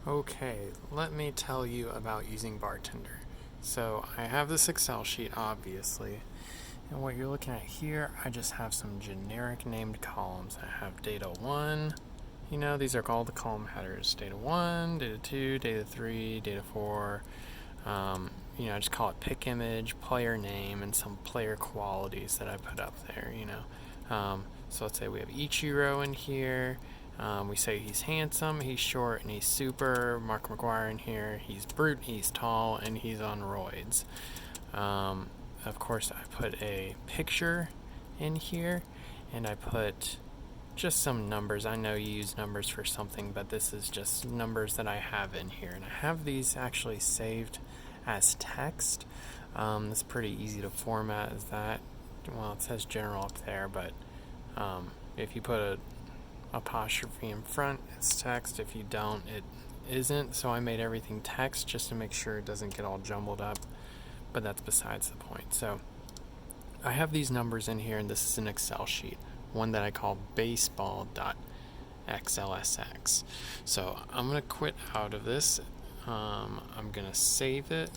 Okay, let me tell you about using Bartender. So I have this Excel sheet, obviously, and what you're looking at here, I just have some generic named columns. I have data 1, these are all the column headers. Data 1, data 2, data 3, data 4, I just call it pick image, player name, and some player qualities that I put up there. So let's say we have Ichiro in here. We say he's handsome, he's short, and he's super. Mark McGuire in here. He's brute, he's tall, and he's on roids. Of course, I put a picture in here, and I put just some numbers. I know you use numbers for something, but this is just numbers that I have in here. And I have these actually saved as text. It's pretty easy to format as that. Well, it says general up there, but if you put a apostrophe in front, it's text. If you don't, it isn't. So I made everything text just to make sure it doesn't get all jumbled up, but that's besides the point. So I have these numbers in here, and this is an Excel sheet, one that I call baseball.xlsx. So I'm going to quit out of this. I'm going to save it.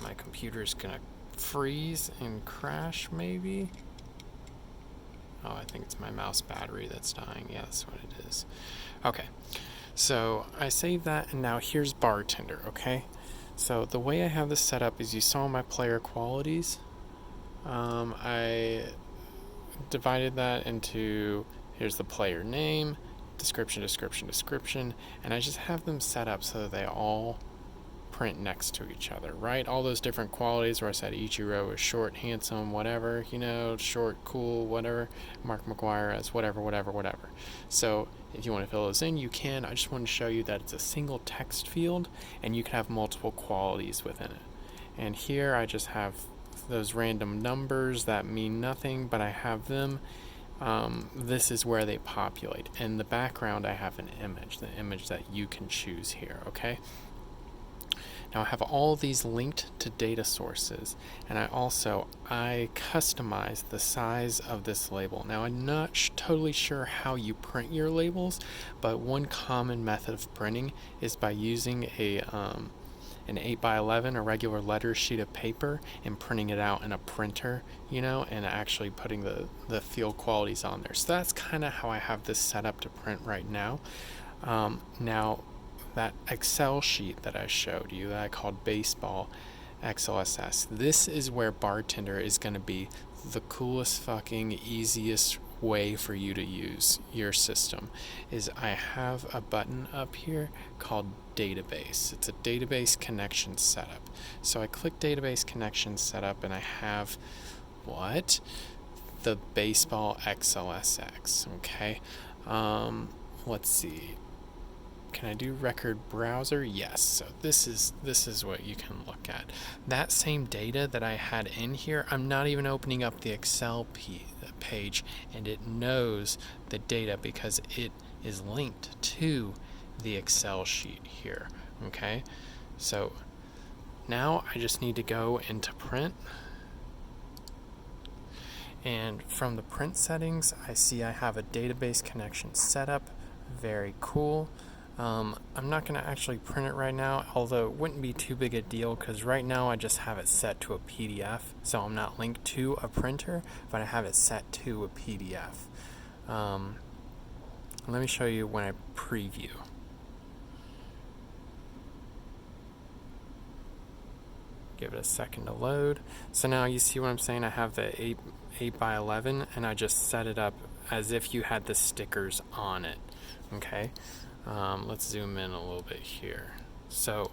My computer's going to freeze and crash maybe. Oh, I think it's my mouse battery that's dying. Yeah, that's what it is. Okay, so I saved that, and now here's Bartender, okay? So the way I have this set up is you saw my player qualities. I divided that into, here's the player name, description, and I just have them set up so that they all print next to each other, right? All those different qualities where I said Ichiro is short, handsome, whatever, short, cool, whatever. Mark McGuire as whatever. So if you want to fill those in, you can. I just want to show you that it's a single text field and you can have multiple qualities within it. And here I just have those random numbers that mean nothing, but I have them. This is where they populate. In the background, I have an image, the image that you can choose here, okay? Now I have all these linked to data sources, and I customize the size of this label. Now I'm not totally sure how you print your labels, but one common method of printing is by using an 8x11, a regular letter sheet of paper, and printing it out in a printer, and actually putting the field qualities on there. So that's kind of how I have this set up to print right now. Now, that Excel sheet that I showed you that I called Baseball XLSS, this is where Bartender is going to be the coolest fucking easiest way for you to use your system. Is I have a button up here called database. It's a database connection setup. So I click database connection setup and I have the Baseball XLSX. Okay, let's see. Can I do record browser? Yes. So this is what you can look at. That same data that I had in here, I'm not even opening up the Excel page, and it knows the data because it is linked to the Excel sheet here. Okay. So now I just need to go into print. And from the print settings, I see I have a database connection setup. Very cool. I'm not going to actually print it right now, although it wouldn't be too big a deal because right now I just have it set to a PDF, so I'm not linked to a printer, but I have it set to a PDF. Let me show you when I preview. Give it a second to load. So now you see what I'm saying? I have the 8x11 and I just set it up as if you had the stickers on it. Okay. Let's zoom in a little bit here. So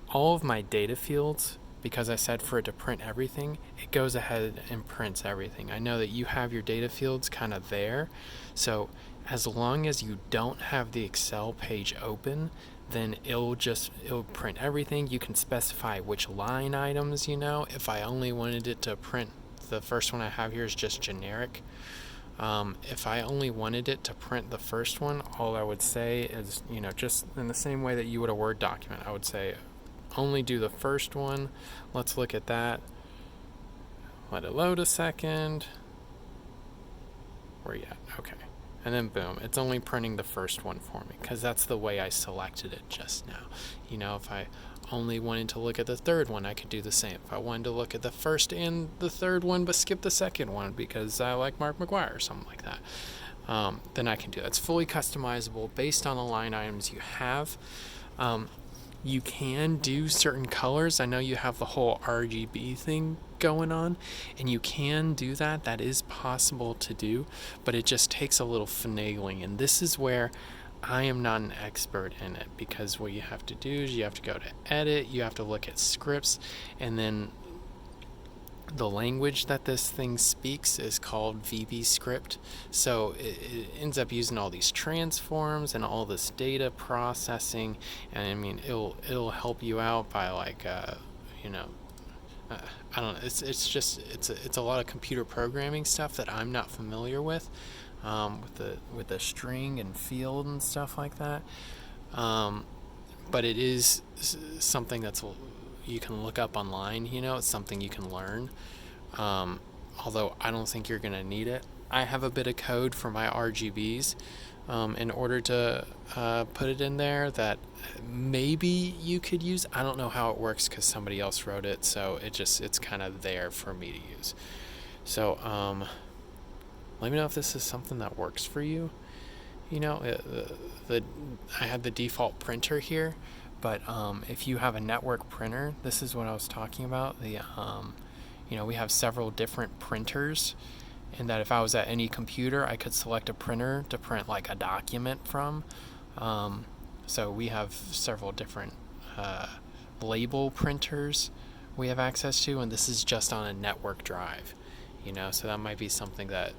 all of my data fields, because I said for it to print everything, it goes ahead and prints everything. I know that you have your data fields kind of there. So as long as you don't have the Excel page open, then it'll print everything. You can specify which line items, if I only wanted it to print, the first one I have here is just generic. If I only wanted it to print the first one, all I would say is, just in the same way that you would a Word document, I would say only do the first one. Let's look at that. Let it load a second. Where you at? Okay. and then boom, it's only printing the first one for me because that's the way I selected it just now. You know, if I only wanted to look at the third one, I could do the same. If I wanted to look at the first and the third one but skip the second one because I like Mark McGuire or something like that, then I can do that. It's fully customizable based on the line items you have. You can do certain colors. I know you have the whole RGB thing going on, and you can do that. That is possible to do, but it just takes a little finagling, and this is where I am not an expert in it, because what you have to do is you have to go to edit, you have to look at scripts, and then the language that this thing speaks is called VB script. So it ends up using all these transforms and all this data processing, and I mean it'll help you out by like you know I don't know, it's a lot of computer programming stuff that I'm not familiar with the string and field and stuff like that, but it is something that's you can look up online. You know, it's something you can learn, although I don't think you're going to need it. I have a bit of code for my RGBs in order to put it in there that maybe you could use. I don't know how it works because somebody else wrote it, so it's kind of there for me to use. So let me know if this is something that works for you. You know, I had the default printer here, but if you have a network printer, this is what I was talking about. You know, we have several different printers, and that if I was at any computer, I could select a printer to print like a document from. So we have several different label printers we have access to, and this is just on a network drive. You know, so that might be something that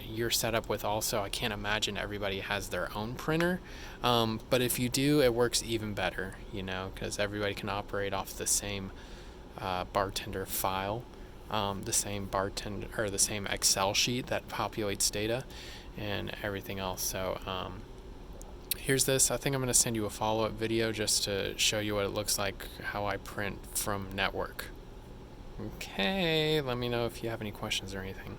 you're set up with also. I can't imagine everybody has their own printer, but if you do, it works even better, you know, because everybody can operate off the same Bartender file, the same Bartender or the same Excel sheet that populates data and everything else. So here's this. I think I'm going to send you a follow-up video just to show you what it looks like, how I print from network. Okay, let me know if you have any questions or anything.